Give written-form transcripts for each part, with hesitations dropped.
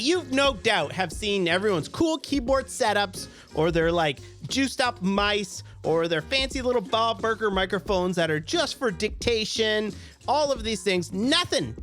you no doubt have seen everyone's cool keyboard setups, or their like juiced up mice, or their fancy little Bob Burger microphones that are just for dictation. All of these things, nothing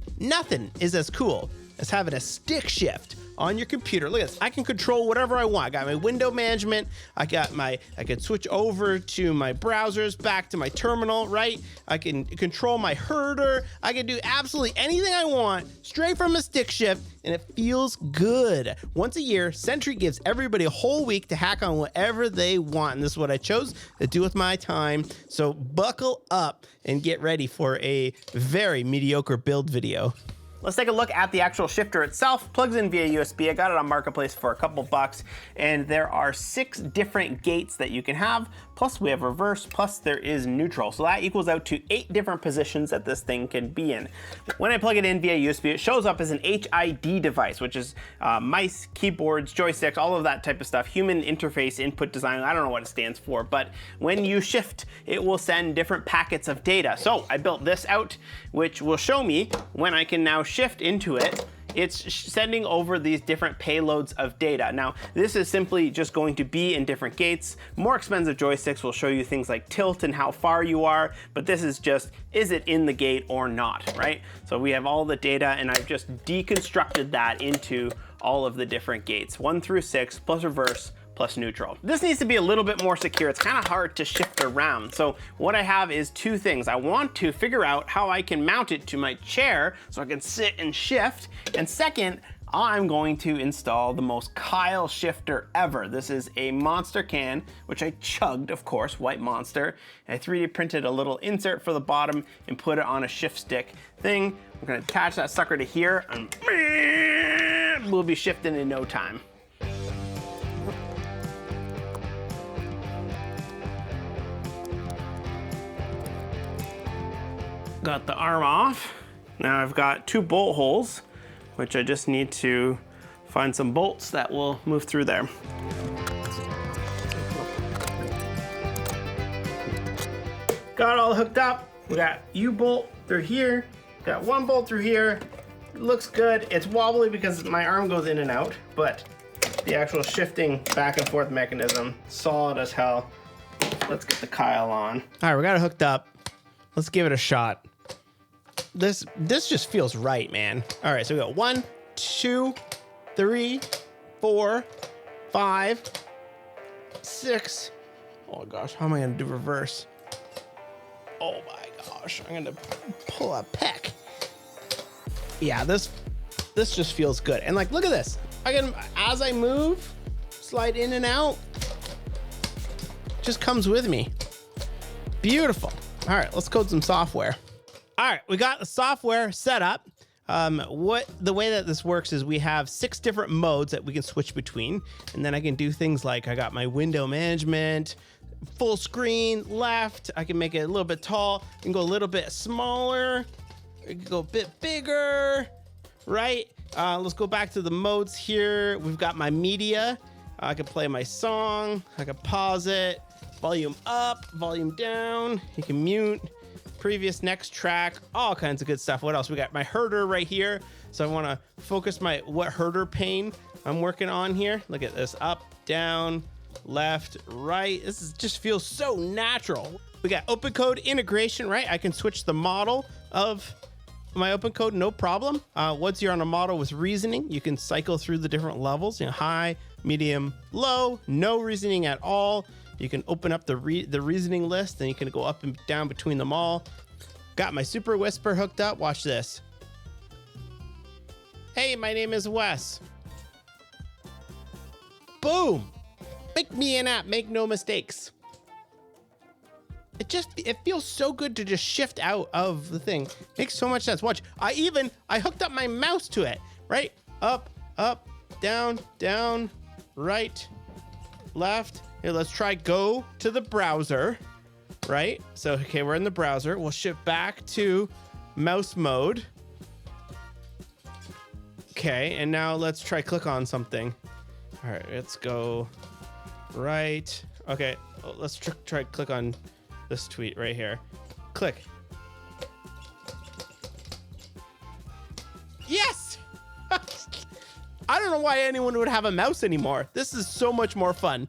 is as cool as having a stick shift on your computer. Look at this. I can control whatever I want. I got my window management. I can switch over to my browsers, back to my terminal, right? I can control my herder. I can do absolutely anything I want straight from a stick shift, and it feels good. Once a year, Sentry gives everybody a whole week to hack on whatever they want, and this is what I chose to do with my time. So buckle up and get ready for a very mediocre build video. Let's take a look at the actual shifter itself. Plugs in via USB. I got it on Marketplace for a couple bucks, and there are 6 different gates that you can have. Plus we have reverse, plus there is neutral. So that equals out to 8 different positions that this thing can be in. When I plug it in via USB, it shows up as an HID device, which is mice, keyboards, joysticks, all of that type of stuff. Human interface input design. I don't know what it stands for, but when you shift, it will send different packets of data. So I built this out, which will show me when I can now shift into it. It's sending over these different payloads of data. Now, this is simply just going to be in different gates. More expensive joysticks will show you things like tilt and how far you are, but this is just, is it in the gate or not, right? So we have all the data, and I've just deconstructed that into all of the different gates, 1 through 6, plus reverse, plus neutral. This needs to be a little bit more secure. It's kind of hard to shift around. So what I have is 2 things. I want to figure out how I can mount it to my chair so I can sit and shift. And second, I'm going to install the most Kyle shifter ever. This is a monster can, which I chugged, of course, white monster. I 3D printed a little insert for the bottom and put it on a shift stick thing. We're gonna attach that sucker to here, and we'll be shifting in no time. Got the arm off. Now I've got 2 bolt holes, which I just need to find some bolts that will move through there. Got it all hooked up. We got U-bolt through here. Got 1 bolt through here. It looks good. It's wobbly because my arm goes in and out, but the actual shifting back and forth mechanism, solid as hell. Let's get the Kyle on. All right, we got it hooked up. Let's give it a shot. This just feels right, man. All right, so we got 1, 2, 3, 4, 5, 6. Oh gosh, how am I gonna do reverse? Oh my gosh, I'm gonna pull a peck. Yeah, this just feels good. And like, look at this. I can, as I move, slide in and out. Just comes with me. Beautiful. All right, let's code some software. All right, we got the software set up. The way that this works is we have 6 different modes that we can switch between, and then I can do things like I got my window management, full screen, left. I can make it a little bit tall. I can go a little bit smaller. I can go a bit bigger, right? Let's go back to the modes here. We've got my media. I can play my song. I can pause it. Volume up, volume down. You can mute. Previous, next track, all kinds of good stuff. What else? We got my herder right here. So I want to focus what herder pane I'm working on here. Look at this, up, down, left, right. Just feels so natural. We got open code integration, right? I can switch the model of my open code, no problem. Once you're on a model with reasoning, you can cycle through the different levels, high, medium, low, no reasoning at all. You can open up the reasoning list, and you can go up and down between them all. Got my Super Whisper hooked up. Watch this. Hey, my name is Wes. Boom. Make me an app. Make no mistakes. It feels so good to just shift out of the thing. Makes so much sense. Watch. I hooked up my mouse to it. Right? Up, up, down, down, right, left. Here, let's try go to the browser, right? So, okay, we're in the browser. We'll shift back to mouse mode. Okay, and now let's try click on something. All right, let's go right. Okay, let's try click on this tweet right here. Click. Yes! I don't know why anyone would have a mouse anymore. This is so much more fun.